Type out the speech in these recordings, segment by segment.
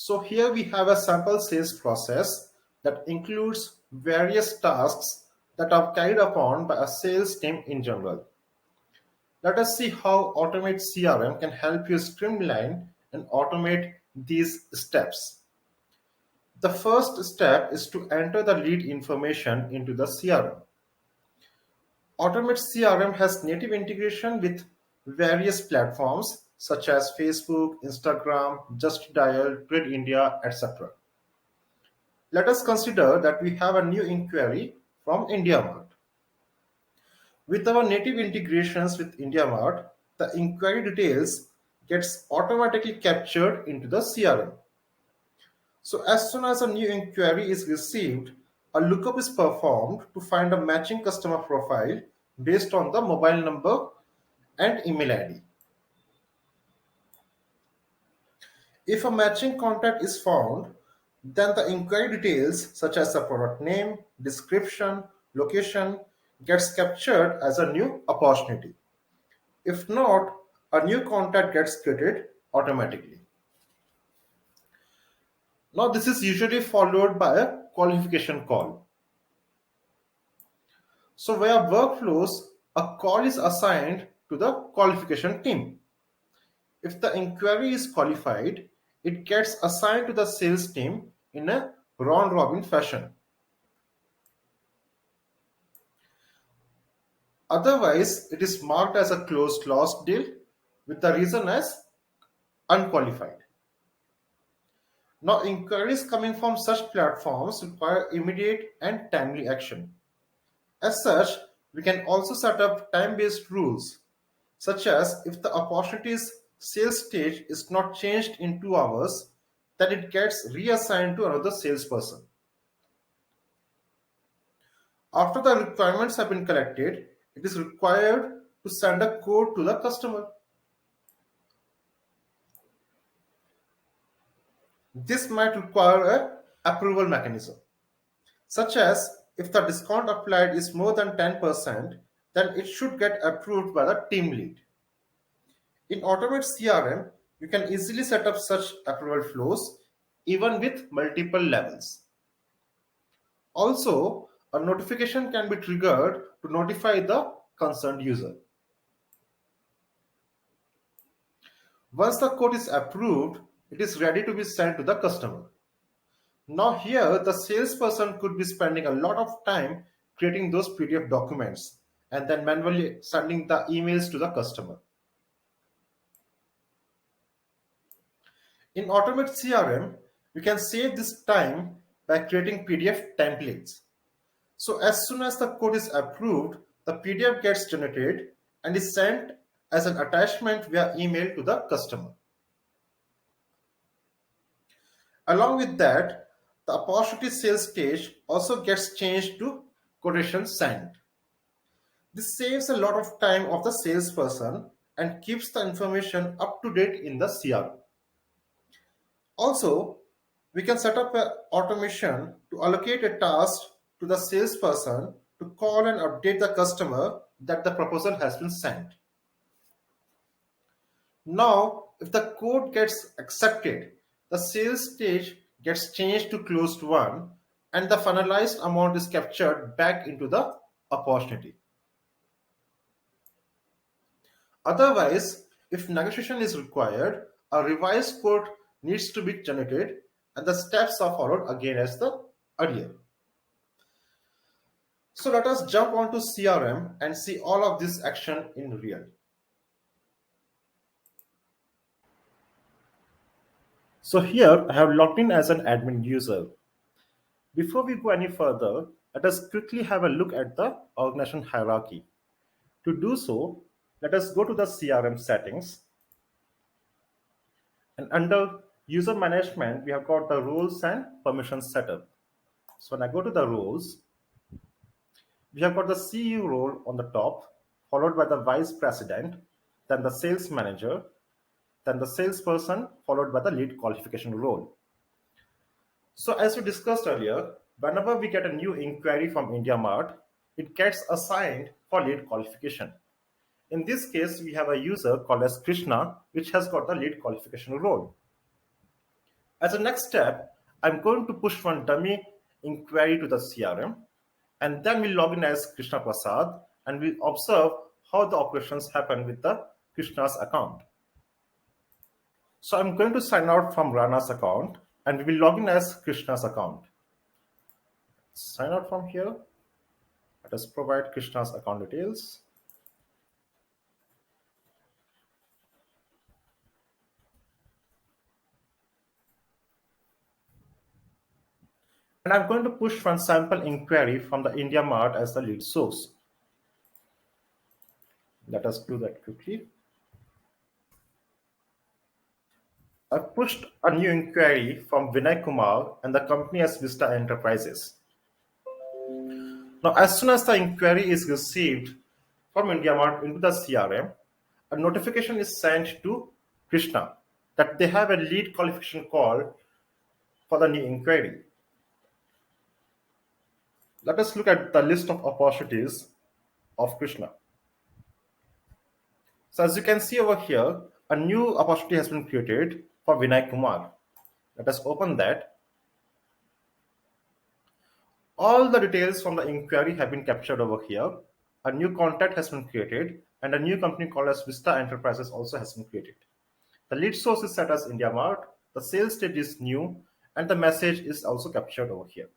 So here we have a sample sales process that includes various tasks that are carried upon by a sales team in general. Let us see how Automate CRM can help you streamline and automate these steps. The first step is to enter the lead information into the CRM. Automate CRM has native integration with various platforms such as Facebook, Instagram, Just Dial, Grid India, etc. Let us consider that we have a new inquiry from IndiaMart. With our native integrations with IndiaMart, the inquiry details gets automatically captured into the CRM. So as soon as a new inquiry is received, a lookup is performed to find a matching customer profile based on the mobile number and email ID. If a matching contact is found, then the inquiry details such as the product name, description, location gets captured as a new opportunity. If not, a new contact gets created automatically. Now this is usually followed by a qualification call. So via workflows, a call is assigned to the qualification team. If the inquiry is qualified, it gets assigned to the sales team in a round-robin fashion. Otherwise, it is marked as a closed lost deal with the reason as unqualified. Now, inquiries coming from such platforms require immediate and timely action. As such, we can also set up time-based rules, such as if the opportunity's sales stage is not changed in 2 hours, then it gets reassigned to another salesperson. After the requirements have been collected, it is required to send a code to the customer. This might require an approval mechanism, such as if the discount applied is more than 10%, then it should get approved by the team lead. In Automate CRM, you can easily set up such approval flows even with multiple levels. Also, a notification can be triggered to notify the concerned user. Once the code is approved, it is ready to be sent to the customer. Now here, the salesperson could be spending a lot of time creating those PDF documents and then manually sending the emails to the customer. In Automate CRM, we can save this time by creating PDF templates. So as soon as the code is approved, the PDF gets generated and is sent as an attachment via email to the customer. Along with that, the opportunity sales stage also gets changed to quotation sent. This saves a lot of time of the salesperson and keeps the information up to date in the CRM. Also, we can set up an automation to allocate a task to the salesperson to call and update the customer that the proposal has been sent. Now, if the code gets accepted, the sales stage gets changed to closed one and the finalized amount is captured back into the opportunity. Otherwise, if negotiation is required, a revised code needs to be generated and the steps are followed again as the earlier. So let us jump onto CRM and see all of this action in real. So here I have logged in as an admin user. Before we go any further, let us quickly have a look at the organization hierarchy. To do so, let us go to the CRM settings. And under user management, we have got the roles and permissions setup. So when I go to the roles, we have got the CEO role on the top, followed by the vice president, then the sales manager, then the salesperson, followed by the lead qualification role. So as we discussed earlier, whenever we get a new inquiry from IndiaMart, it gets assigned for lead qualification. In this case, we have a user called as Krishna, which has got the lead qualification role. As a next step, I'm going to push one dummy inquiry to the CRM, and then we'll log in as Krishna Prasad, and we'll observe how the operations happen with the Krishna's account. So I'm going to sign out from Rana's account, and we will log in as Krishna's account. Sign out from here. Let us provide Krishna's account details. And I'm going to push one sample inquiry from the India Mart as the lead source. Let us do that quickly. I've pushed a new inquiry from Vinay Kumar and the company as Vista Enterprises. Now, as soon as the inquiry is received from India Mart into the CRM, a notification is sent to Krishna that they have a lead qualification call for the new inquiry. Let us look at the list of opportunities of Krishna. So as you can see over here, a new opportunity has been created for Vinay Kumar. Let us open that. All the details from the inquiry have been captured over here. A new contact has been created, and a new company called as Vista Enterprises also has been created. The lead source is set as India Mart, the sales stage is new, and the message is also captured over here.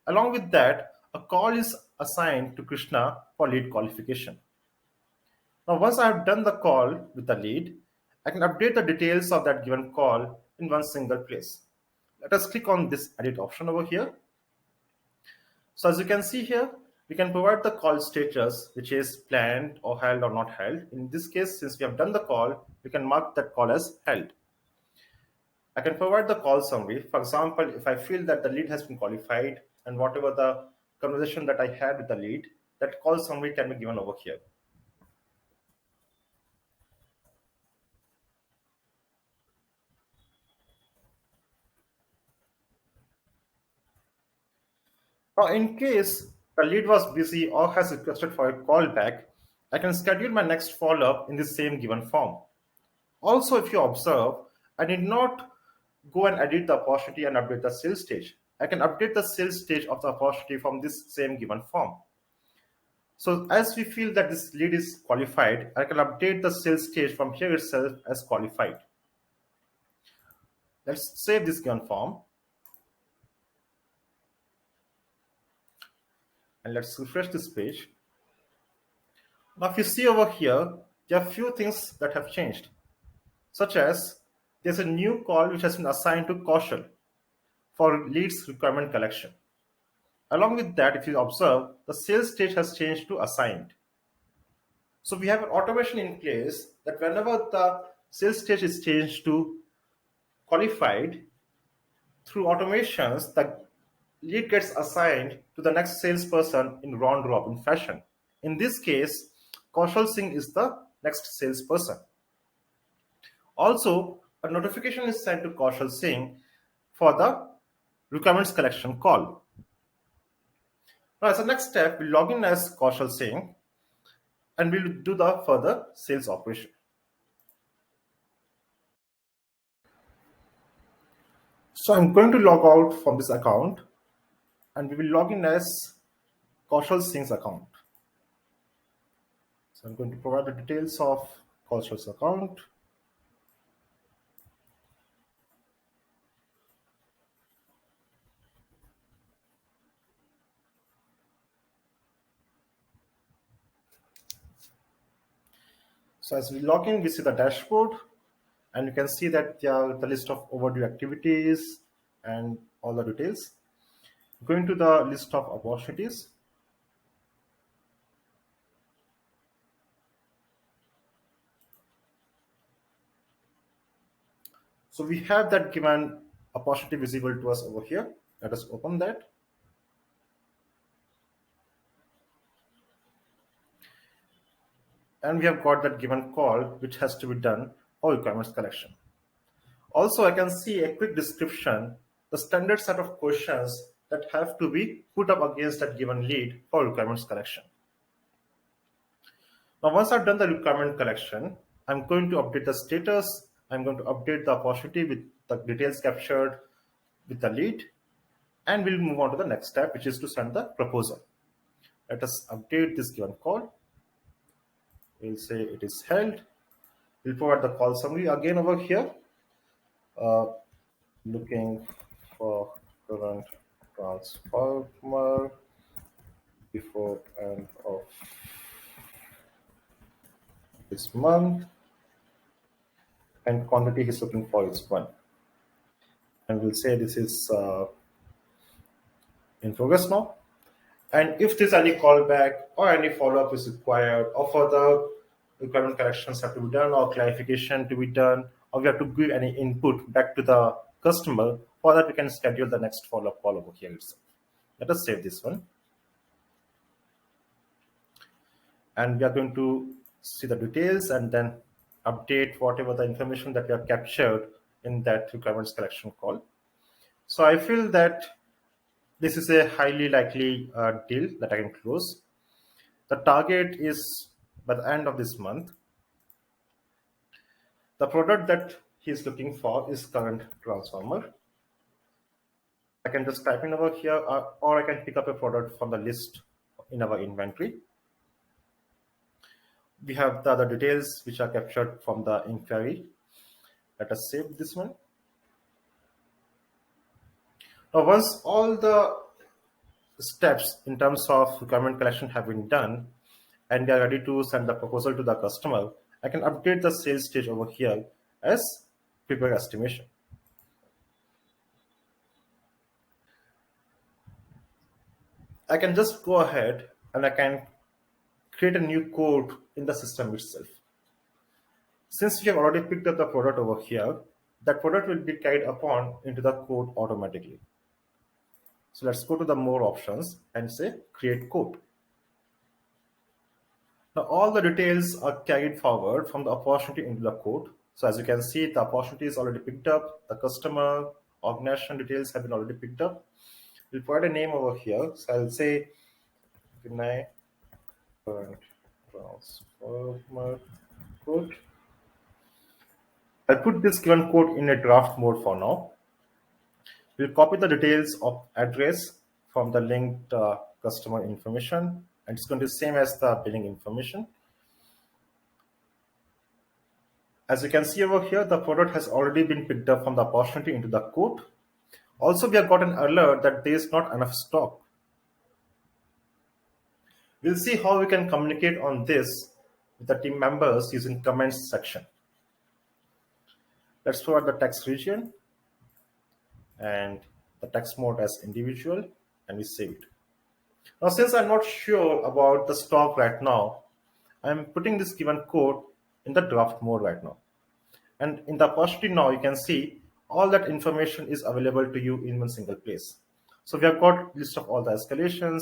Along with that, a call is assigned to Krishna for lead qualification. Now, once I have done the call with the lead, I can update the details of that given call in one single place. Let us click on this edit option over here. So as you can see here, we can provide the call status, which is planned or held or not held. In this case, since we have done the call, we can mark that call as held. I can provide the call summary. For example, if I feel that the lead has been qualified and whatever the conversation that I had with the lead, that call summary can be given over here. Now, in case the lead was busy or has requested for a call back, I can schedule my next follow-up in the same given form. Also, if you observe, I need not go and edit the opportunity and update the sales stage. I can update the sales stage of the opportunity from this same given form. So as we feel that this lead is qualified, I can update the sales stage from here itself as qualified. Let's save this given form. And let's refresh this page. Now, if you see over here, there are a few things that have changed, such as there's a new call which has been assigned to Kaushal for leads requirement collection. Along with that, if you observe, the sales stage has changed to assigned. So we have an automation in place that whenever the sales stage is changed to qualified, through automations, the lead gets assigned to the next salesperson in round robin fashion. In this case, Kaushal Singh is the next salesperson. Also, a notification is sent to Kaushal Singh for the requirements collection call. Now, as a next step, we'll log in as Kaushal Singh and we'll do the further sales operation. So I'm going to log out from this account and we will log in as Kaushal Singh's account. So I'm going to provide the details of Kaushal's account. So as we log in, we see the dashboard and you can see that there are the list of overdue activities and all the details. Going to the list of opportunities. So we have that given opportunity visible to us over here. Let us open that. And we have got that given call which has to be done for requirements collection. Also, I can see a quick description, the standard set of questions that have to be put up against that given lead for requirements collection. Now, once I've done the requirement collection, I'm going to update the status. I'm going to update the opportunity with the details captured with the lead, and we'll move on to the next step, which is to send the proposal. Let us update this given call. We'll say it is held. We'll provide the call summary again over here. Looking for current transformer before end of this month, and quantity he's looking for is 1. And we'll say this is in progress now. And if there's any callback or any follow-up is required, or further requirement corrections have to be done, or clarification to be done, or we have to give any input back to the customer, for that we can schedule the next follow-up call over here itself. Let us save this one. And we are going to see the details and then update whatever the information that we have captured in that requirements collection call. So I feel that this is a highly likely deal that I can close. The target is by the end of this month. The product that he's looking for is current transformer. I can just type in over here, or I can pick up a product from the list in our inventory. We have the other details which are captured from the inquiry. Let us save this one. Now, once all the steps in terms of requirement collection have been done and we are ready to send the proposal to the customer, I can update the sales stage over here as prepare estimation. I can just go ahead and I can create a new code in the system itself. Since we have already picked up the product over here, that product will be carried upon into the code automatically. So let's go to the more options and say create code. Now all the details are carried forward from the opportunity into the code. So as you can see, the opportunity is already picked up. The customer organization details have been already picked up. We'll provide a name over here. So I'll say Vinay current transformer code. I'll put this given code in a draft mode for now. We'll copy the details of address from the linked customer information, and it's going to be the same as the billing information. As you can see over here, the product has already been picked up from the opportunity into the code. Also, we have got an alert that there is not enough stock. We'll see how we can communicate on this with the team members using comments section. Let's provide the text region and the text mode as individual, and we save it. Now, since I'm not sure about the stock right now, I'm putting this given code in the draft mode right now. And in the opportunity now, you can see all that information is available to you in one single place. So we have got list of all the escalations,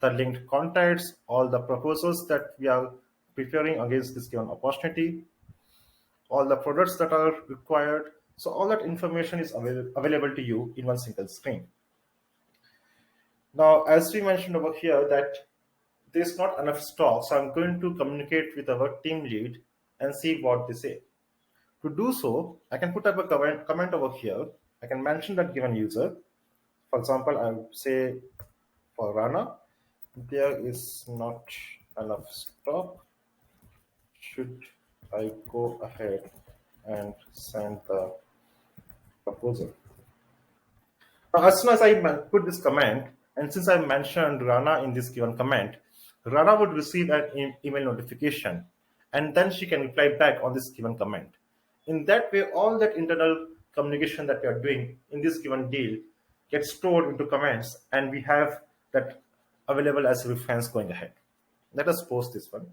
the linked contacts, all the proposals that we are preparing against this given opportunity, all the products that are required. So all that information is available to you in one single screen. Now, as we mentioned over here that there's not enough stock, so I'm going to communicate with our team lead and see what they say. To do so, I can put up a comment over here. I can mention that given user. For example, I would say for Rana, there is not enough stock. Should I go ahead and send the proposal? Now, as soon as I put this comment, and since I mentioned Rana in this given comment, Rana would receive an email notification, and then she can reply back on this given comment. In that way, all that internal communication that we are doing in this given deal gets stored into comments, and we have that available as a reference going ahead. Let us post this one.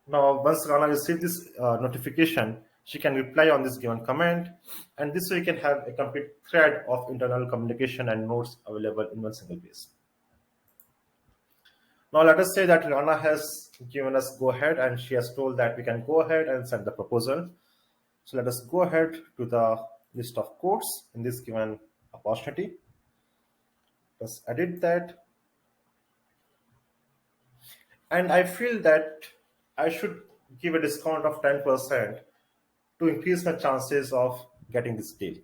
Now, once Rana receives this notification, she can reply on this given comment, and this way you can have a complete thread of internal communication and notes available in one single place. Now, let us say that Rana has given us go ahead, and she has told that we can go ahead and send the proposal. So let us go ahead to the list of quotes in this given opportunity. Let's edit that. And I feel that I should give a discount of 10% to increase my chances of getting this deal.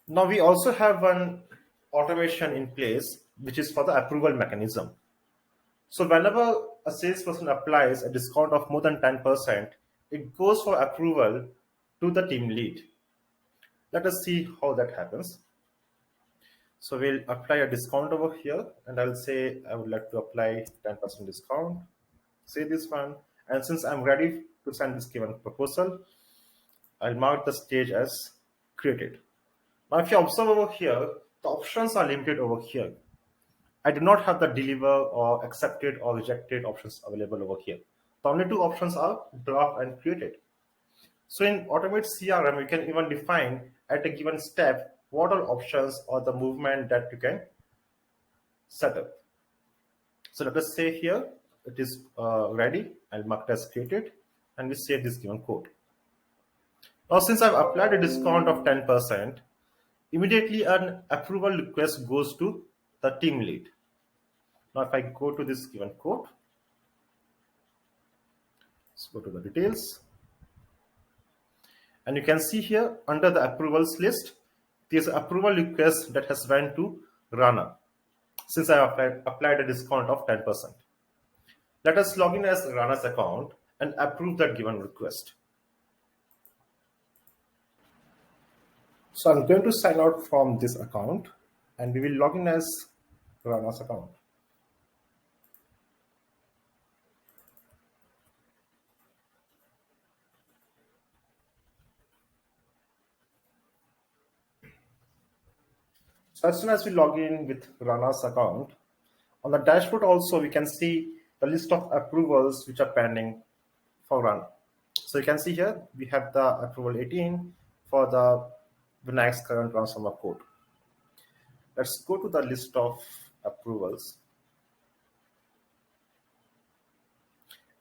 Now we also have one automation in place, which is for the approval mechanism. So whenever a salesperson applies a discount of more than 10%, it goes for approval to the team lead. Let us see how that happens. So we'll apply a discount over here, and I'll say I would like to apply 10% discount. Say this one, and since I'm ready to send this given proposal, I'll mark the stage as created. Now, if you observe over here, the options are limited over here. I do not have the deliver or accepted or rejected options available over here. The only two options are draft and created. So in automateCRM, you can even define at a given step what are options or the movement that you can set up. So let us say here it is ready. I'll mark it as created, and we save this given code. Now, since I've applied a discount of 10%, immediately an approval request goes to the team lead. Now, if I go to this given code, let's go to the details. And you can see here under the approvals list, there's an approval request that has went to Rana, since I applied a discount of 10%. Let us log in as Rana's account and approve that given request. So I'm going to sign out from this account, and we will log in as Rana's account. So as soon as we log in with Rana's account, on the dashboard also we can see the list of approvals which are pending for Rana. So you can see here we have the approval 18 for the Vinayax's current transformer code. Let's go to the list of approvals.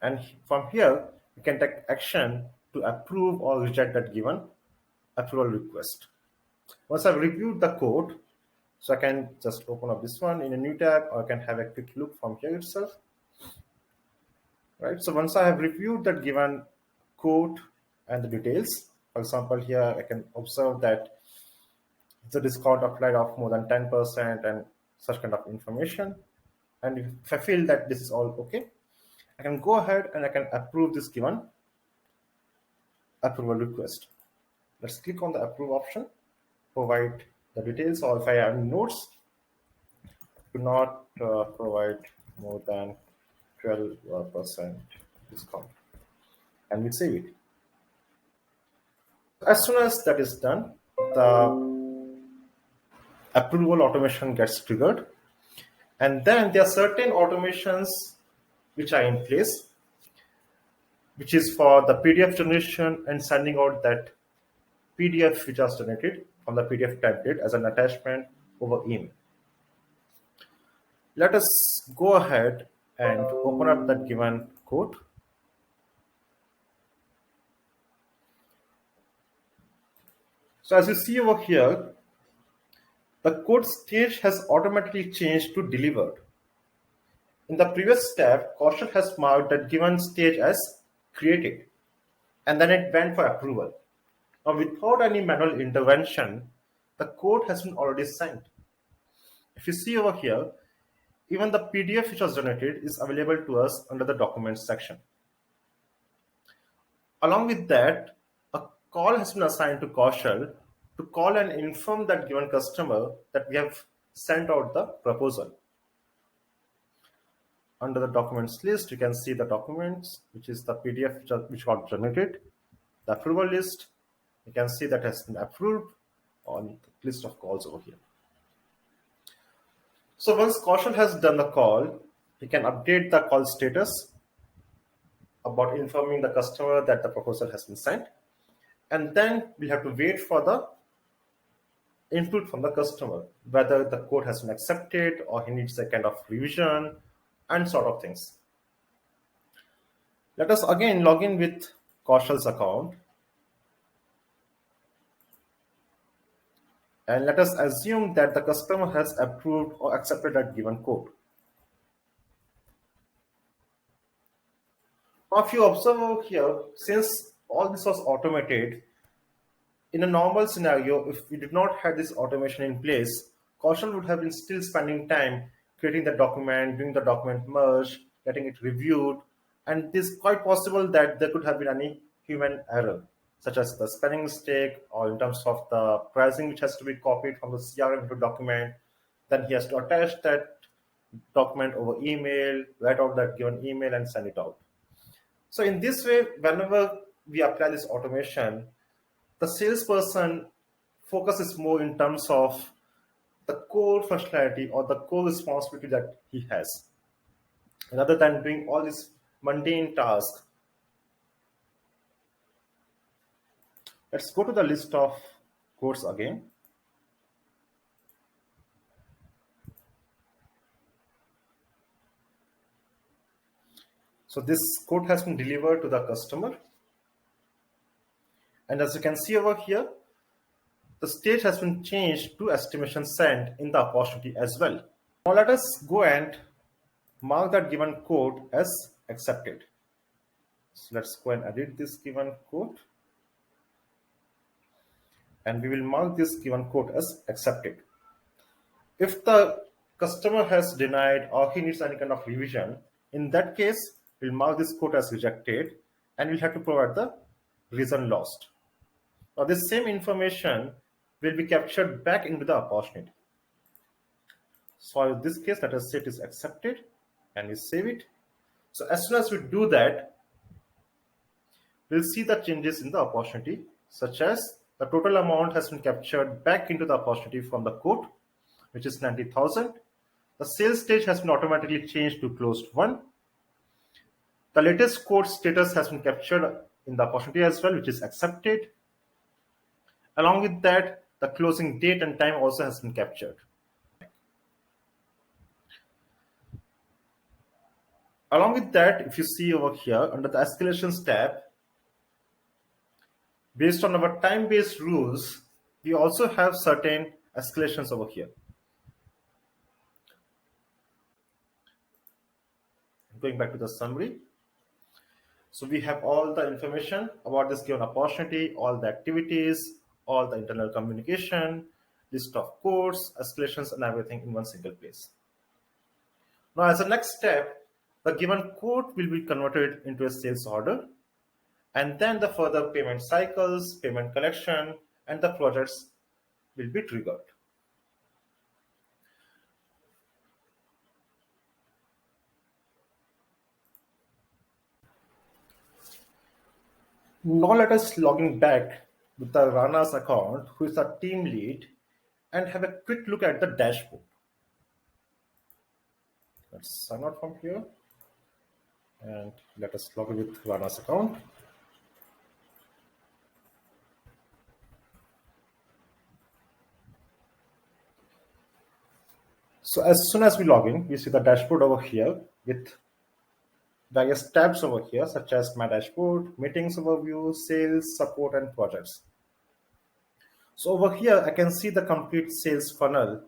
And from here, you can take action to approve or reject that given approval request. Once I've reviewed the code, so I can just open up this one in a new tab, or I can have a quick look from here itself. Right. So once I have reviewed that given code and the details, for example, here I can observe that the discount applied of more than 10% and such kind of information. And if I feel that this is all okay, I can go ahead and I can approve this given approval request. Let's click on the approve option, provide the details, or if I have notes, do not provide more than 12% discount, and we save it. As soon as that is done, the approval automation gets triggered, and then there are certain automations which are in place, which is for the PDF generation and sending out that PDF which was generated from the PDF template as an attachment over email. Let us go ahead and open up that given code. So as you see over here, the code stage has automatically changed to delivered. In the previous step, Kaushal has marked that given stage as created, and then it went for approval. Now, without any manual intervention, the code has been already sent. If you see over here, even the PDF which was generated is available to us under the documents section. Along with that, a call has been assigned to Kaushal to call and inform that given customer that we have sent out the proposal. Under the documents list, you can see the documents, which is the PDF which got generated, the approval list. You can see that has been approved on the list of calls over here. So once Kaushal has done the call, he can update the call status about informing the customer that the proposal has been sent. And then we have to wait for the input from the customer, whether the code has been accepted or he needs a kind of revision and sort of things. Let us again log in with Kaushal's account. And let us assume that the customer has approved or accepted that given code. Now, if you observe over here, since all this was automated, in a normal scenario, if we did not have this automation in place, Kaushal would have been still spending time creating the document, doing the document merge, getting it reviewed, and it is quite possible that there could have been any human error, such as the spelling mistake or in terms of the pricing which has to be copied from the CRM to document. Then he has to attach that document over email, write out that given email and send it out. So in this way, whenever we apply this automation, the salesperson focuses more in terms of the core functionality or the core responsibility that he has, rather than doing all these mundane tasks. Let's go to the list of codes again. So this code has been delivered to the customer. And as you can see over here, the state has been changed to estimation sent in the opportunity as well. Now let us go and mark that given code as accepted. So let's go and edit this given code. And we will mark this given code as accepted. If the customer has denied or he needs any kind of revision, in that case, we'll mark this code as rejected and we'll have to provide the reason lost. Now this same information will be captured back into the opportunity. So in this case, let us say it is accepted and we save it. So as soon as we do that, we'll see the changes in the opportunity, such as the total amount has been captured back into the opportunity from the quote, which is 90,000. The sales stage has been automatically changed to closed won. The latest quote status has been captured in the opportunity as well, which is accepted. Along with that, the closing date and time also has been captured. Along with that, if you see over here under the escalations tab, based on our time-based rules, we also have certain escalations over here. Going back to the summary. So we have all the information about this given opportunity, all the activities, all the internal communication, list of codes, escalations, and everything in one single place. Now, as a next step, the given code will be converted into a sales order, and then the further payment cycles, payment collection, and the projects will be triggered. Now let us log in back with the Rana's account, who is our team lead, and have a quick look at the dashboard. Let's sign out from here and let us log in with Rana's account. So as soon as we log in, we see the dashboard over here with various tabs over here, such as my dashboard, meetings overview, sales, support, and projects. So over here, I can see the complete sales funnel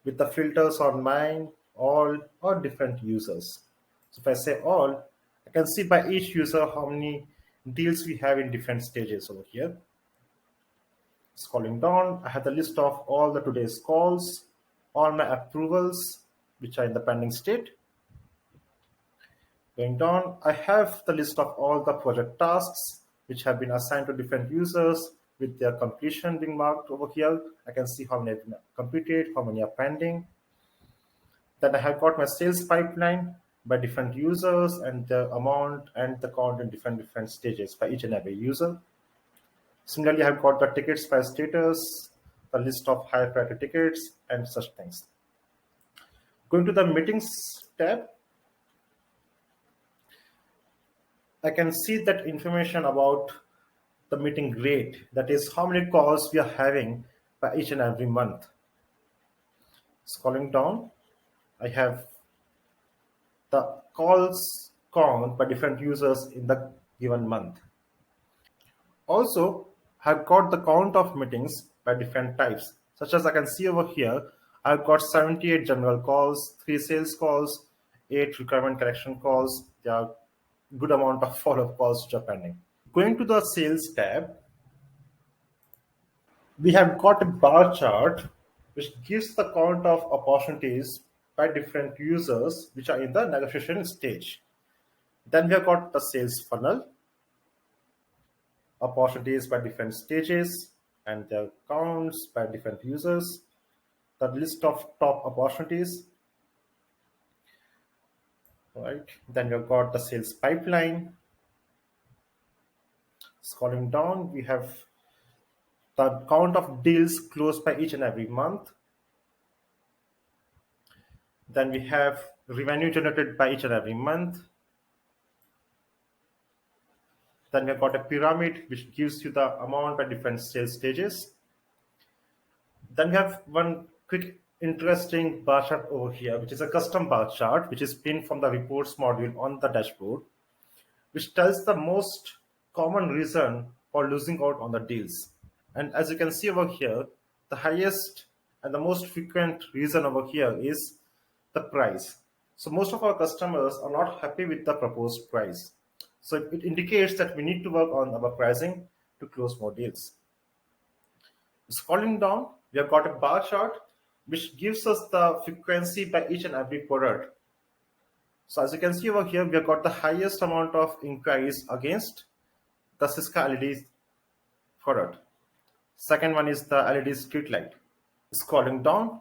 with the filters on mine, all, or different users. So if I say all, I can see by each user how many deals we have in different stages over here. Scrolling down, I have the list of all the today's calls, all my approvals, which are in the pending state. Going down, I have the list of all the project tasks which have been assigned to different users with their completion being marked over here. I can see how many have been completed, how many are pending. Then I have got my sales pipeline by different users and the amount and the count in different stages by each and every user. Similarly, I have got the tickets by status, the list of high priority tickets, and such things. Going to the meetings tab, I can see that information about the meeting rate, that is how many calls we are having by each and every month. Scrolling down, I have the calls count by different users in the given month. Also, I've got the count of meetings by different types, such as I can see over here, I've got 78 general calls, 3 sales calls, 8 requirement correction calls. There are good amount of follow-up calls which are pending. Going to the sales tab, we have got a bar chart which gives the count of opportunities by different users which are in the negotiation stage. Then we have got the sales funnel, opportunities by different stages, and their counts by different users, the list of top opportunities, right? Then we've got the sales pipeline. Scrolling down, we have the count of deals closed by each and every month. Then we have revenue generated by each and every month. Then we've got a pyramid which gives you the amount by different sales stages. Then we have one quick interesting bar chart over here, which is a custom bar chart, which is pinned from the reports module on the dashboard, which tells the most common reason for losing out on the deals. And as you can see over here, the highest and the most frequent reason over here is the price. So most of our customers are not happy with the proposed price. So it indicates that we need to work on our pricing to close more deals. Scrolling down, we have got a bar chart which gives us the frequency by each and every product. So as you can see over here, we have got the highest amount of inquiries against the Cisco LED product. Second one is the LED street light. Scrolling down,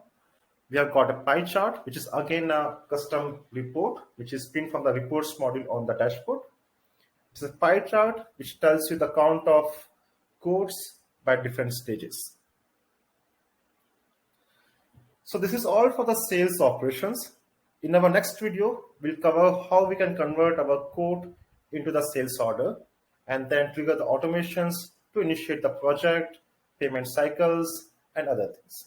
we have got a pie chart, which is again a custom report, which is pinned from the reports module on the dashboard. It's a pie chart which tells you the count of quotes by different stages. So this is all for the sales operations. In our next video, we'll cover how we can convert our quote into the sales order and then trigger the automations to initiate the project, payment cycles, and other things.